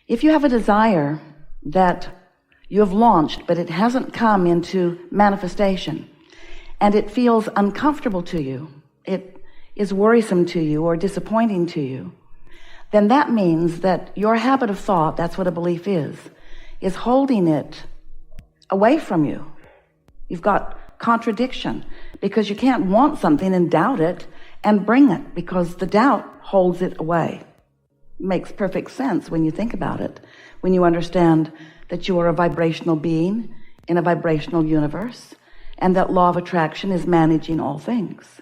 If you have a desire that you have launched, but it hasn't come into manifestation, and it feels uncomfortable to you, it is worrisome to you or disappointing to you, then that means that your habit of thought, that's what a belief is holding it away from you. You've got contradiction because you can't want something and doubt it and bring it, because the doubt holds it away. It makes perfect sense when you think about it, when you understand that you are a vibrational being in a vibrational universe, and that law of attraction is managing all things.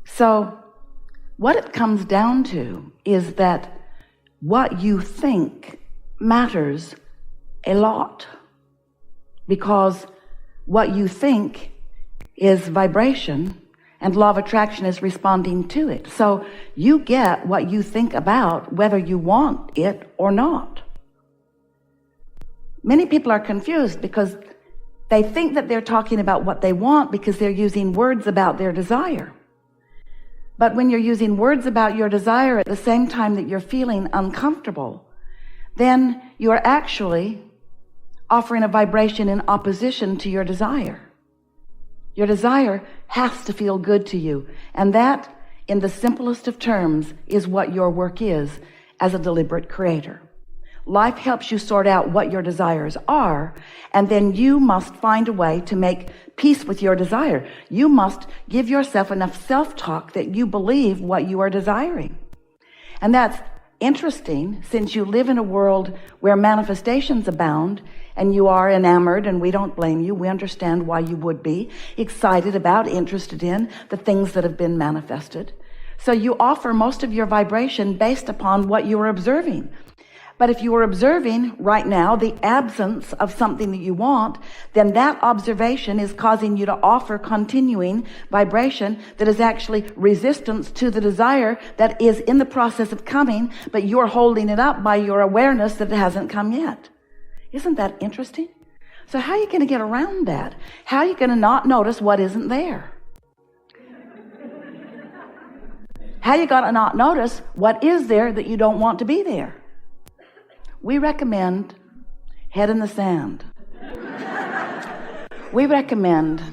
So what it comes down to is that what you think matters a lot, because what you think is vibration and law of attraction is responding to it. So you get what you think about, whether you want it or not. Many people are confused because they think that they're talking about what they want because they're using words about their desire. But when you're using words about your desire at the same time that you're feeling uncomfortable, then you are actually offering a vibration in opposition to your desire. Your desire has to feel good to you. And that, in the simplest of terms, is what your work is as a deliberate creator. Life helps you sort out what your desires are, and then you must find a way to make peace with your desire. You must give yourself enough self-talk that you believe what you are desiring. And that's interesting, since you live in a world where manifestations abound, and you are enamored, and we don't blame you. We understand why you would be excited about, interested in the things that have been manifested. So you offer most of your vibration based upon what you are observing. But if you are observing right now the absence of something that you want, then that observation is causing you to offer continuing vibration that is actually resistance to the desire that is in the process of coming, but you're holding it up by your awareness that it hasn't come yet. Isn't that interesting? So how are you going to get around that? How are you going to not notice what isn't there? How you got to not notice what is there that you don't want to be there? We recommend head in the sand. We recommend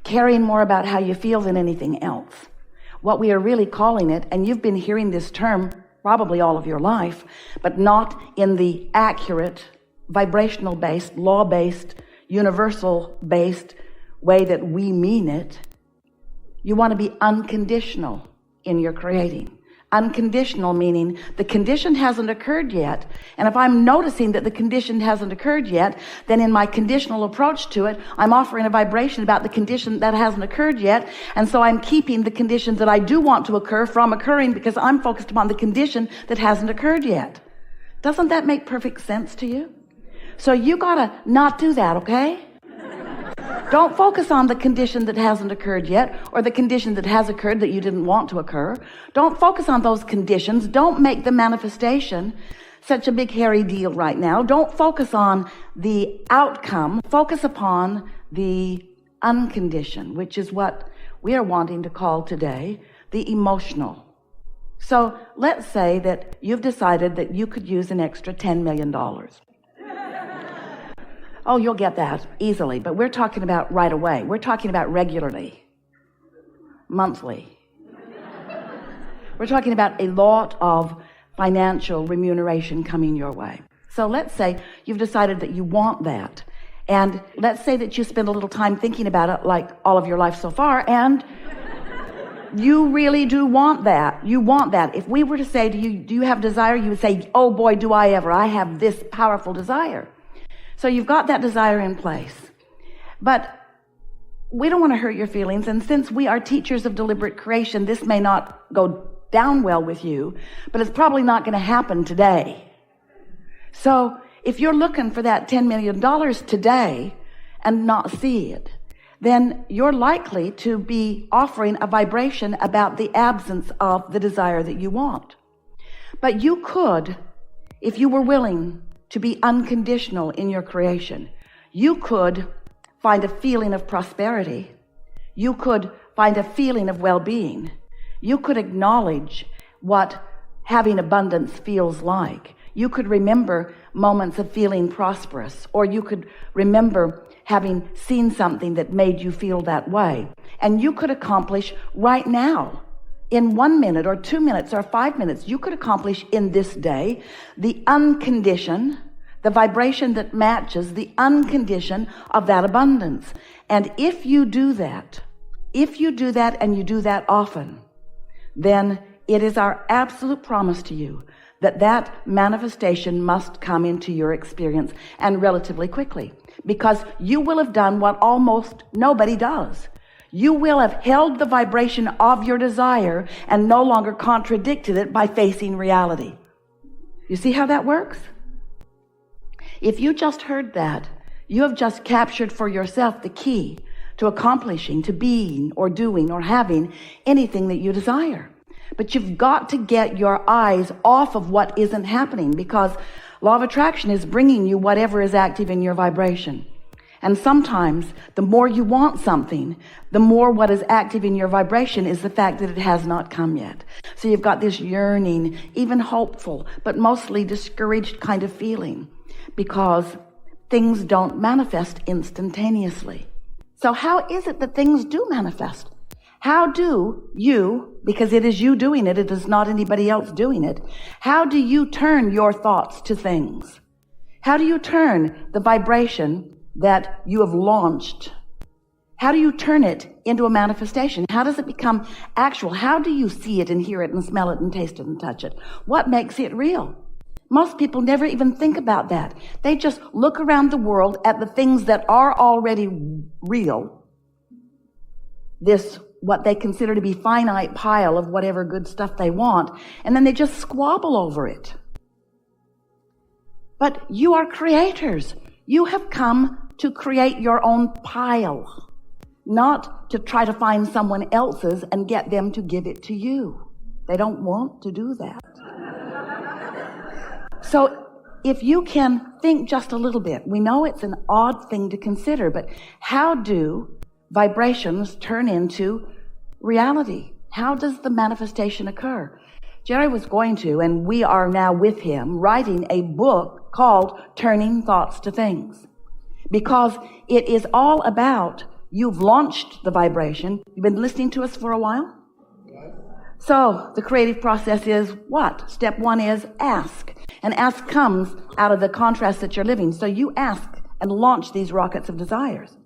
caring more about how you feel than anything else. What we are really calling it, and you've been hearing this term probably all of your life, but not in the accurate, vibrational-based, law-based, universal-based way that we mean it. You want to be unconditional in your creating. Unconditional meaning the condition hasn't occurred yet. And if I'm noticing that the condition hasn't occurred yet, then in my conditional approach to it, I'm offering a vibration about the condition that hasn't occurred yet. And so I'm keeping the conditions that I do want to occur from occurring because I'm focused upon the condition that hasn't occurred yet. Doesn't that make perfect sense to you? So you gotta not do that, okay? Don't focus on the condition that hasn't occurred yet, or the condition that has occurred that you didn't want to occur. Don't focus on those conditions. Don't make the manifestation such a big hairy deal right now. Don't focus on the outcome. Focus upon the unconditioned, which is what we are wanting to call today the emotional. So let's say that you've decided that you could use an extra $10 million. Oh, you'll get that easily, but we're talking about right away. We're talking about regularly, monthly. We're talking about a lot of financial remuneration coming your way. So let's say you've decided that you want that. And let's say that you spend a little time thinking about it, like all of your life so far, and you really do want that. You want that. If we were to say to you, do you have desire? You would say, oh boy, do I ever. I have this powerful desire. So you've got that desire in place. But we don't want to hurt your feelings. And since we are teachers of deliberate creation, this may not go down well with you, but it's probably not going to happen today. So if you're looking for that $10 million today and not see it, then you're likely to be offering a vibration about the absence of the desire that you want. But you could, if you were willing to be unconditional in your creation, you could find a feeling of prosperity. You could find a feeling of well-being. You could acknowledge what having abundance feels like. You could remember moments of feeling prosperous, or you could remember having seen something that made you feel that way. And you could accomplish right now, in 1 minute or 2 minutes or 5 minutes, you could accomplish in this day the unconditioned, the vibration that matches the unconditioned of that abundance. And if you do that and you do that often, then it is our absolute promise to you that that manifestation must come into your experience, and relatively quickly, because you will have done what almost nobody does. You will have held the vibration of your desire and no longer contradicted it by facing reality. You see how that works? If you just heard that, you have just captured for yourself the key to accomplishing, to being or doing or having anything that you desire. But you've got to get your eyes off of what isn't happening, because law of attraction is bringing you whatever is active in your vibration. And sometimes the more you want something, the more what is active in your vibration is the fact that it has not come yet. So you've got this yearning, even hopeful, but mostly discouraged kind of feeling, because things don't manifest instantaneously. So how is it that things do manifest? How do you, because it is you doing it, it is not anybody else doing it, how do you turn your thoughts to things? How do you turn the vibration that you have launched? How do you turn it into a manifestation? How does it become actual? How do you see it and hear it and smell it and taste it and touch it? What makes it real? Most people never even think about that. They just look around the world at the things that are already real. This, what they consider to be finite pile of whatever good stuff they want, and then they just squabble over it. But you are creators. You have come to create your own pile, not to try to find someone else's and get them to give it to you. They don't want to do that. So if you can think just a little bit, we know it's an odd thing to consider, but how do vibrations turn into reality? How does the manifestation occur? Jerry was going to, and we are now with him, writing a book called Turning Thoughts to Things, because it is all about, you've launched the vibration. You've been listening to us for a while? So the creative process is what? Step one is ask. And ask comes out of the contrast that you're living. So you ask and launch these rockets of desires.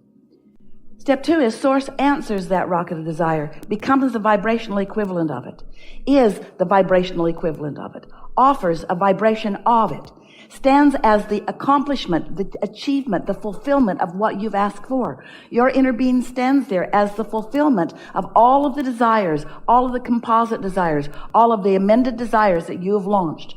Step two is source answers that rocket of desire, becomes the vibrational equivalent of it, is the vibrational equivalent of it, offers a vibration of it, stands as the accomplishment, the achievement, the fulfillment of what you've asked for. Your inner being stands there as the fulfillment of all of the desires, all of the composite desires, all of the amended desires that you have launched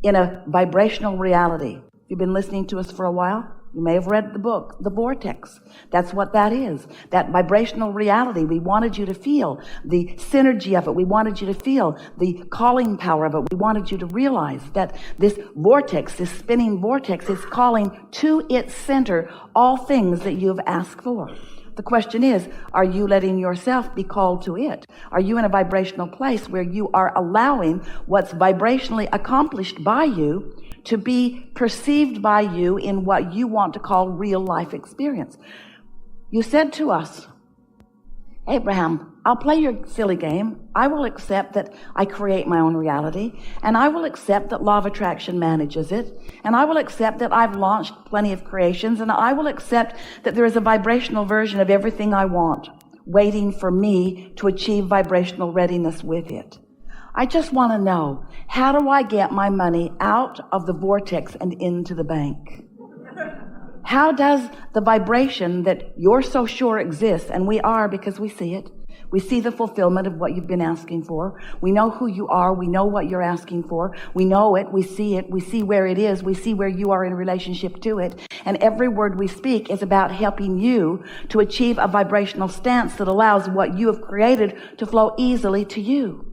in a vibrational reality. You've been listening to us for a while. You may have read the book, The Vortex. That's what that is. That vibrational reality. We wanted you to feel the synergy of it. We wanted you to feel the calling power of it. We wanted you to realize that this vortex, this spinning vortex, is calling to its center all things that you have asked for. The question is, are you letting yourself be called to it? Are you in a vibrational place where you are allowing what's vibrationally accomplished by you to be perceived by you in what you want to call real life experience? You said to us, Abraham, I'll play your silly game. I will accept that I create my own reality, and I will accept that law of attraction manages it, and I will accept that I've launched plenty of creations, and I will accept that there is a vibrational version of everything I want waiting for me to achieve vibrational readiness with it. I just want to know, how do I get my money out of the vortex and into the bank? How does the vibration that you're so sure exists, and we are because we see it, we see the fulfillment of what you've been asking for. We know who you are. We know what you're asking for. We know it. We see it. We see where it is. We see where you are in relationship to it. And every word we speak is about helping you to achieve a vibrational stance that allows what you have created to flow easily to you.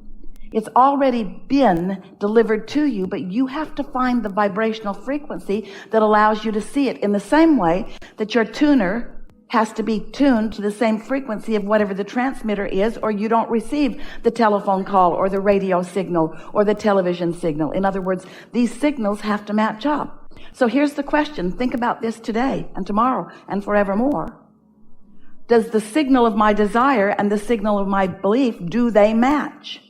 It's already been delivered to you, but you have to find the vibrational frequency that allows you to see it, in the same way that your tuner has to be tuned to the same frequency of whatever the transmitter is, or you don't receive the telephone call or the radio signal or the television signal. In other words, these signals have to match up. So here's the question. Think about this today and tomorrow and forevermore. Does the signal of my desire and the signal of my belief, do they match?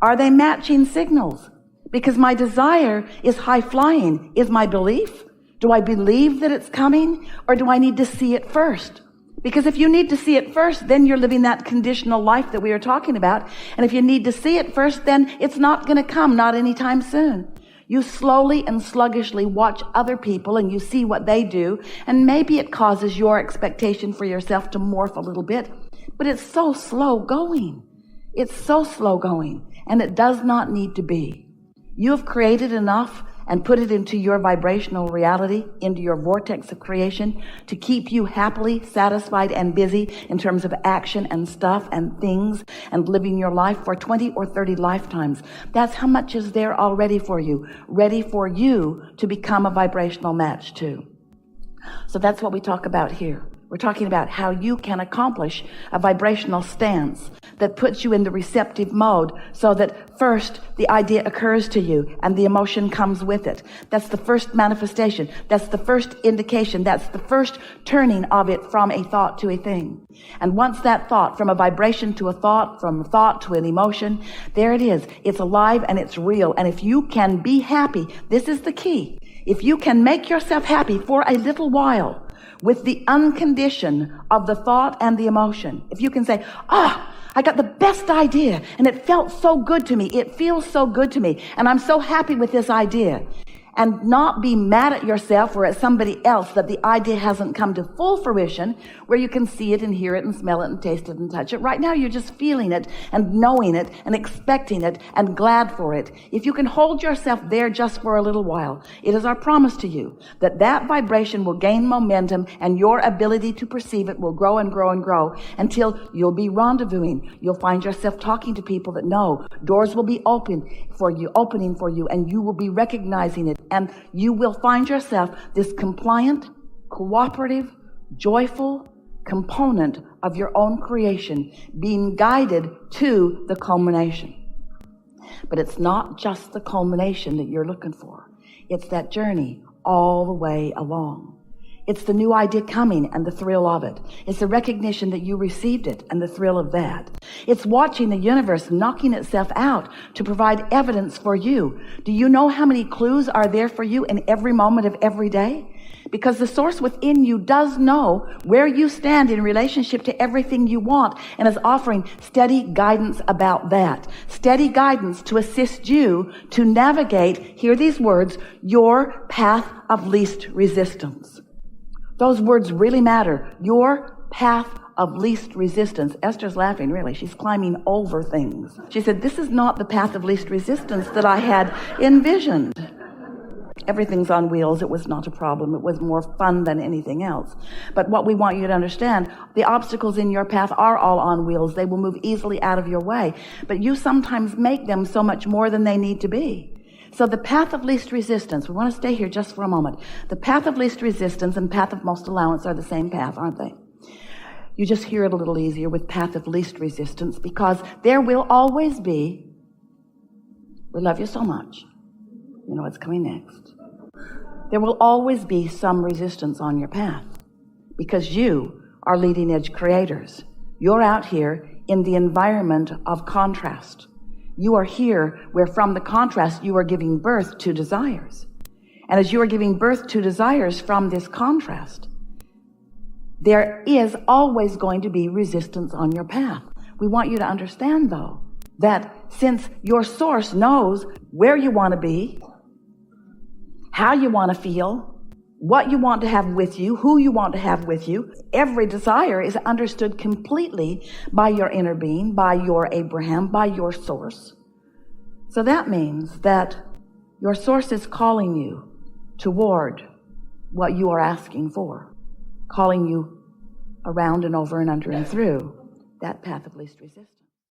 Are they matching signals? Because my desire is high flying. Is my belief? Do I believe that it's coming, or do I need to see it first? Because if you need to see it first, then you're living that conditional life that we are talking about. And if you need to see it first, then it's not going to come, not anytime soon. You slowly and sluggishly watch other people and you see what they do, and maybe it causes your expectation for yourself to morph a little bit, but it's so slow going. It's so slow going, and it does not need to be. You have created enough and put it into your vibrational reality, into your vortex of creation, to keep you happily satisfied and busy in terms of action and stuff and things and living your life for 20 or 30 lifetimes. That's how much is there already for you, ready for you to become a vibrational match to. So that's what we talk about here. We're talking about how you can accomplish a vibrational stance that puts you in the receptive mode, so that first the idea occurs to you and the emotion comes with it. That's the first manifestation. That's the first indication. That's the first turning of it from a thought to a thing. And once that thought, from a vibration to a thought, from a thought to an emotion, there it is. It's alive and it's real. And if you can be happy, this is the key. If you can make yourself happy for a little while, with the uncondition of the thought and the emotion. If you can say, I got the best idea and it felt so good to me. It feels so good to me. And I'm so happy with this idea. And not be mad at yourself or at somebody else that the idea hasn't come to full fruition, where you can see it and hear it and smell it and taste it and touch it. Right now you're just feeling it and knowing it and expecting it and glad for it. If you can hold yourself there just for a little while, it is our promise to you that that vibration will gain momentum and your ability to perceive it will grow and grow and grow until you'll be rendezvousing. You'll find yourself talking to people that know doors will be opening for you, and you will be recognizing it. And you will find yourself this compliant, cooperative, joyful component of your own creation, being guided to the culmination. But it's not just the culmination that you're looking for. It's that journey all the way along. It's the new idea coming and the thrill of it. It's the recognition that you received it and the thrill of that. It's watching the universe knocking itself out to provide evidence for you. Do you know how many clues are there for you in every moment of every day? Because the source within you does know where you stand in relationship to everything you want, and is offering steady guidance about that. Steady guidance to assist you to navigate, hear these words, your path of least resistance. Those words really matter. Your path of least resistance. Esther's laughing, really. She's climbing over things. She said, this is not the path of least resistance that I had envisioned. Everything's on wheels. It was not a problem. It was more fun than anything else. But what we want you to understand, the obstacles in your path are all on wheels. They will move easily out of your way. But you sometimes make them so much more than they need to be. So the path of least resistance, we want to stay here just for a moment. The path of least resistance and path of most allowance are the same path, aren't they? You just hear it a little easier with path of least resistance, because there will always be, we love you so much, you know what's coming next. There will always be some resistance on your path, because you are leading edge creators. You're out here in the environment of contrast. You are here where from the contrast you are giving birth to desires. And as you are giving birth to desires from this contrast, there is always going to be resistance on your path. We want you to understand, though, that since your source knows where you want to be, how you want to feel, what you want to have with you, who you want to have with you, every desire is understood completely by your inner being, by your Abraham, by your source. So that means that your source is calling you toward what you are asking for, calling you around and over and under and through that path of least resistance.